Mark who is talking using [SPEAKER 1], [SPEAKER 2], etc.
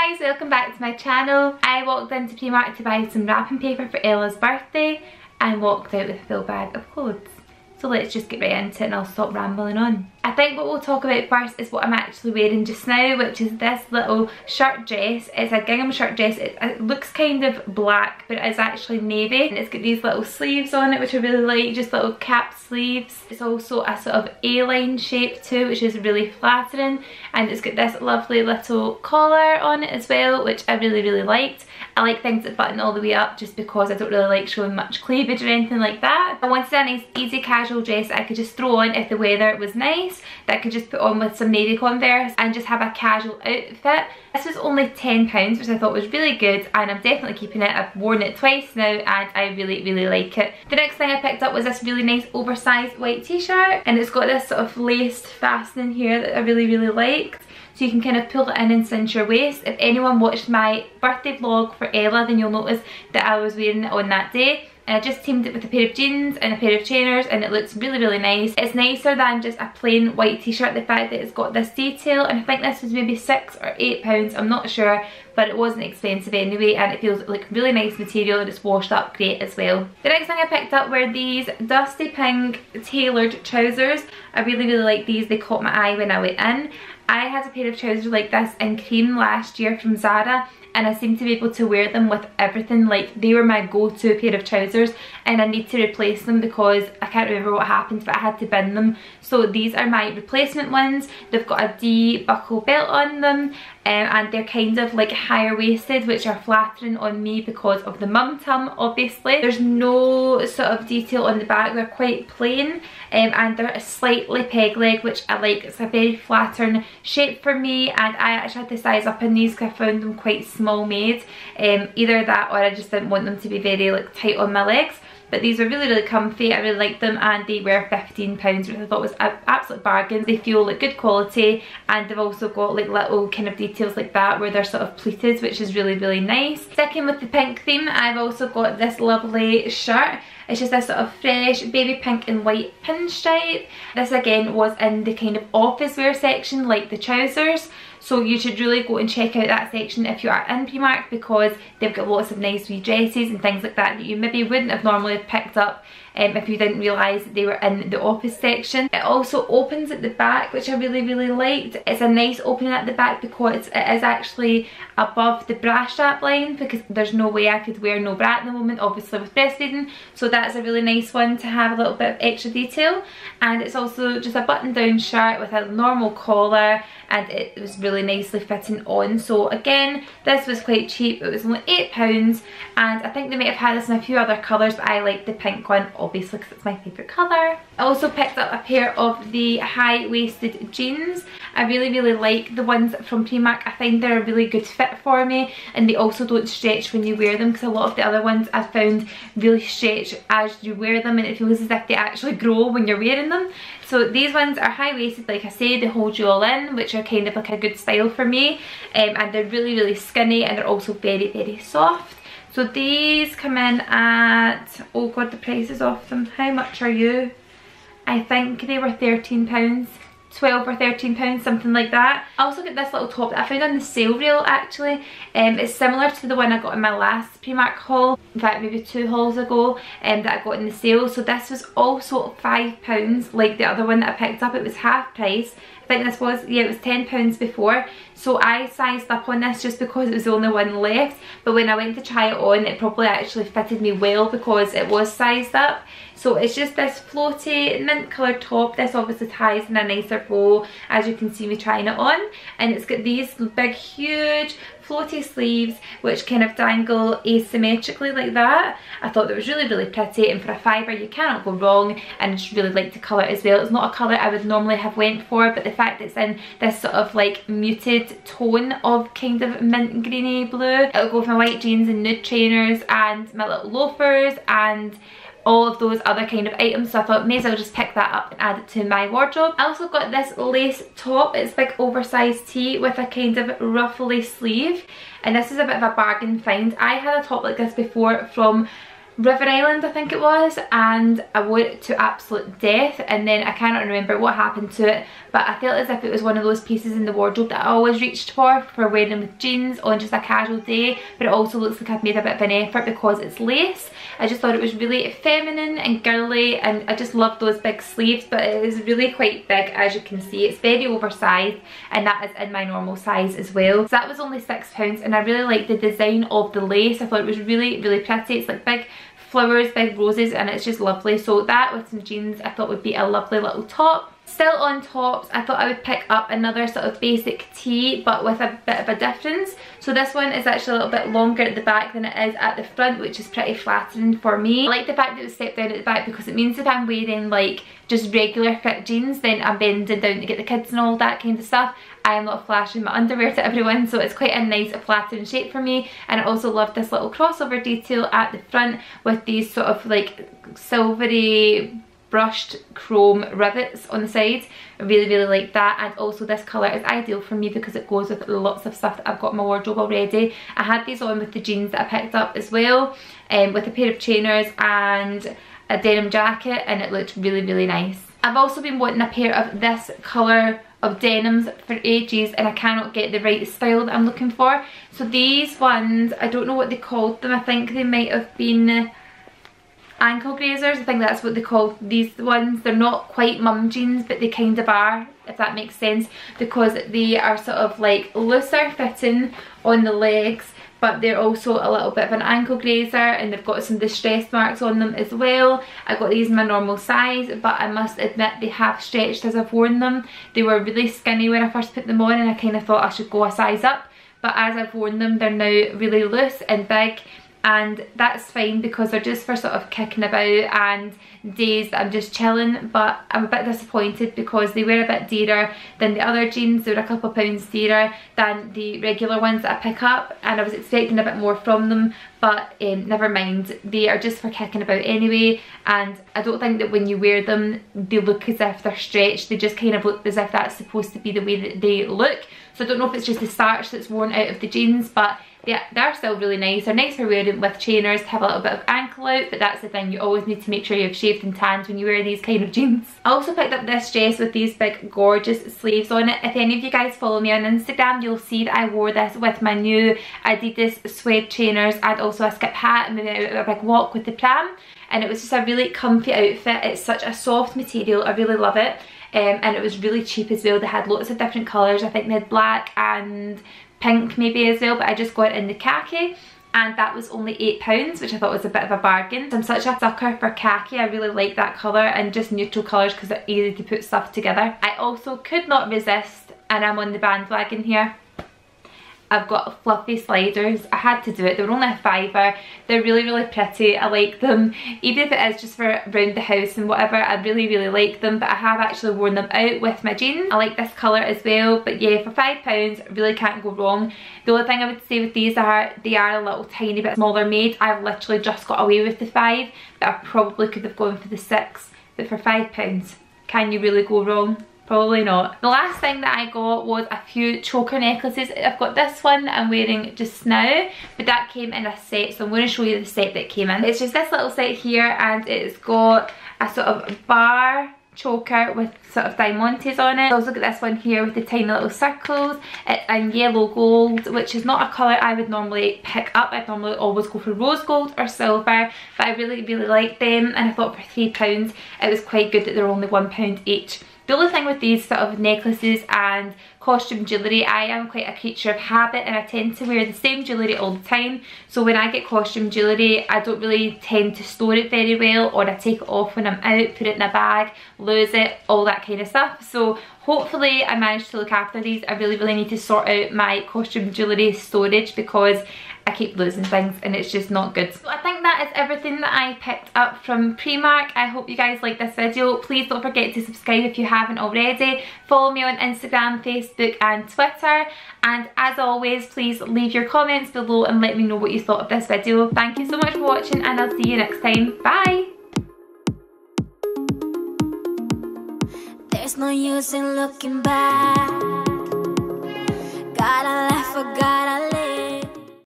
[SPEAKER 1] guys, welcome back to my channel. I walked into Primark to buy some wrapping paper for Ella's birthday and walked out with a full bag of clothes. So let's just get right into it and I'll stop rambling on. I think what we'll talk about first is what I'm actually wearing just now, which is this little shirt dress. It's a gingham shirt dress. It looks kind of black, but it is actually navy. And it's got these little sleeves on it, which I really like, just little cap sleeves. It's also a sort of A-line shape too, which is really flattering. And it's got this lovely little collar on it as well, which I really liked. I like things that button all the way up just because I don't really like showing much cleavage or anything like that. I wanted a nice easy casual dress that I could just throw on if the weather was nice, that I could just put on with some navy Converse and just have a casual outfit. This was only £10, which I thought was really good, and I'm definitely keeping it. I've worn it twice now and I really like it. The next thing I picked up was this really nice oversized white t-shirt, and it's got this sort of laced fastening here that I really liked. So you can kind of pull it in and cinch your waist. If anyone watched my birthday vlog for Ella, then you'll notice that I was wearing it on that day. And I just teamed it with a pair of jeans and a pair of trainers, and it looks really nice. It's nicer than just a plain white t-shirt, the fact that it's got this detail, and I think this was maybe £6 or £8, I'm not sure, but it wasn't expensive anyway, and it feels like really nice material and it's washed up great as well. The next thing I picked up were these dusty pink tailored trousers. I really like these. They caught my eye when I went in. I had a pair of trousers like this in cream last year from Zara, and I seem to be able to wear them with everything. Like, they were my go-to pair of trousers, and I need to replace them because I can't remember what happened, but I had to bin them. So these are my replacement ones. They've got a D buckle belt on them, and they're kind of like higher waisted, which are flattering on me because of the mum tum, obviously. There's no sort of detail on the back, they're quite plain, and they're a slightly peg leg, which I like. It's a very flattering shape for me, and I actually had to size up in these because I found them quite small made. Either that or I just didn't want them to be very like tight on my legs. But these are really comfy. I really liked them, and they were £15, which I thought was an absolute bargain. They feel like good quality, and they've also got like little kind of details like that where they're sort of pleated, which is really nice. Sticking with the pink theme, I've also got this lovely shirt. It's just this sort of fresh baby pink and white pinstripe. This again was in the kind of office wear section like the trousers. So you should really go and check out that section if you are in Primark, because they've got lots of nice wee dresses and things like that that you maybe wouldn't have normally picked up if you didn't realise that they were in the office section. It also opens at the back, which I really liked. It's a nice opening at the back because it is actually above the bra strap line, because there's no way I could wear no bra at the moment, obviously with breastfeeding. So that's a really nice one to have a little bit of extra detail. And it's also just a button down shirt with a normal collar, and it was really nicely fitting on. So again, this was quite cheap. It was only £8, and I think they might have had this in a few other colours, but I like the pink one obviously because it's my favourite colour. I also picked up a pair of the high-waisted jeans. I really like the ones from Primark. I find they're a really good fit for me, and they also don't stretch when you wear them, because a lot of the other ones I've found really stretch as you wear them, and it feels as if they actually grow when you're wearing them. So these ones are high-waisted, like I say, they hold you all in, which are kind of like a good style for me, and they're really skinny, and they're also very soft. So these come in at, oh god, the price is off them. How much are you? I think they were £13, 12 or £13, something like that. I also got this little top that I found on the sale reel actually. It's similar to the one I got in my last Primark haul, in fact maybe 2 hauls ago, that I got in the sale. So this was also £5, like the other one that I picked up. It was half price. I think this was, yeah, it was £10 before. So I sized up on this just because it was the only one left, but when I went to try it on, it probably actually fitted me well because it was sized up. So it's just this floaty mint coloured top. This obviously ties in a nicer bow, as you can see me trying it on, and it's got these big huge floaty sleeves which kind of dangle asymmetrically like that. I thought that was really pretty, and for a fiver you cannot go wrong, and I just really liked the colour as well. It's not a colour I would normally have went for, but the fact that it's in this sort of like muted tone of kind of mint greeny blue, it'll go with my white jeans and nude trainers and my little loafers and all of those other kind of items. So I thought may as well just pick that up and add it to my wardrobe. I also got this lace top. It's big oversized tee with a kind of ruffly sleeve, and this is a bit of a bargain find. I had a top like this before from River Island, I think it was, and I wore it to absolute death, and then I cannot remember what happened to it, but I felt as if it was one of those pieces in the wardrobe that I always reached for wearing with jeans on just a casual day, but it also looks like I've made a bit of an effort because it's lace. I just thought it was really feminine and girly, and I just love those big sleeves, but it is really quite big, as you can see. It's very oversized, and that is in my normal size as well. So that was only £6, and I really like the design of the lace. I thought it was really, really pretty. It's like big flowers, big roses, and it's just lovely. So that with some jeans I thought would be a lovely little top. Still on tops, I thought I would pick up another sort of basic tee, but with a bit of a difference. So this one is actually a little bit longer at the back than it is at the front, which is pretty flattering for me. I like the fact that it was stepped down at the back because it means if I'm wearing like just regular fit jeans, then I'm bending down to get the kids and all that kind of stuff. I am not flashing my underwear to everyone, so it's quite a nice flattering shape for me. And I also love this little crossover detail at the front with these sort of like silvery brushed chrome rivets on the sides. I really, really like that. And also this colour is ideal for me because it goes with lots of stuff that I've got in my wardrobe already. I had these on with the jeans that I picked up as well, with a pair of trainers and a denim jacket, and it looked really, really nice. I've also been wanting a pair of this colour of denims for ages, and I cannot get the right style that I'm looking for. So these ones, I don't know what they called them. I think they might have been ankle grazers. I think that's what they call these ones. They're not quite mum jeans, but they kind of are, if that makes sense, because they are sort of like looser fitting on the legs, but they're also a little bit of an ankle grazer, and they've got some distress marks on them as well. I got these in my normal size, but I must admit they have stretched as I've worn them. They were really skinny when I first put them on, and I kind of thought I should go a size up, but as I've worn them they're now really loose and big, and that's fine because they're just for sort of kicking about and days that I'm just chilling. But I'm a bit disappointed because they were a bit dearer than the other jeans. They were a couple of pounds dearer than the regular ones that I pick up, and I was expecting a bit more from them, but never mind. They are just for kicking about anyway, and I don't think that when you wear them they look as if they're stretched. They just kind of look as if that's supposed to be the way that they look. So I don't know if it's just the starch that's worn out of the jeans, but yeah, they're still really nice. They're nice for wearing with trainers to have a little bit of ankle out, but that's the thing, you always need to make sure you've shaved and tanned when you wear these kind of jeans. I also picked up this dress with these big gorgeous sleeves on it. If any of you guys follow me on Instagram, you'll see that I wore this with my new Adidas suede trainers and also a skip hat, and maybe a big walk with the pram, and it was just a really comfy outfit. It's such a soft material, I really love it. And it was really cheap as well. They had lots of different colours. I think they had black and pink maybe as well, but I just got it in the khaki, and that was only £8, which I thought was a bit of a bargain. I'm such a sucker for khaki. I really like that colour, and just neutral colours because they're easy to put stuff together. I also could not resist, and I'm on the bandwagon here. I've got fluffy sliders. I had to do it. They were only a £5. They're really, really pretty. I like them. Even if it is just for around the house and whatever, I really, really like them. But I have actually worn them out with my jeans. I like this colour as well. But yeah, for £5, really can't go wrong. The only thing I would say with these are, they are a little tiny bit smaller made. I've literally just got away with the £5, but I probably could have gone for the £6. But for £5, can you really go wrong? Probably not. The last thing that I got was a few choker necklaces. I've got this one that I'm wearing just now, but that came in a set, so I'm going to show you the set that came in. It's just this little set here, and it's got a sort of bar choker with sort of diamantes on it. Also got this one here with the tiny little circles. It's in yellow gold, which is not a colour I would normally pick up. I'd normally always go for rose gold or silver, but I really, really like them, and I thought for £3 it was quite good that they're only £1 each. The only thing with these sort of necklaces and costume jewellery, I am quite a creature of habit, and I tend to wear the same jewellery all the time. So when I get costume jewellery, I don't really tend to store it very well, or I take it off when I'm out, put it in a bag, lose it, all that kind of stuff. So hopefully I managed to look after these. I really, really need to sort out my costume jewellery storage because I keep losing things and it's just not good. So I think that is everything that I picked up from Primark. I hope you guys liked this video. Please don't forget to subscribe if you haven't already. Follow me on Instagram, Facebook and Twitter. And as always, please leave your comments below and let me know what you thought of this video. Thank you so much for watching, and I'll see you next time. Bye! There's no use in looking back. Gotta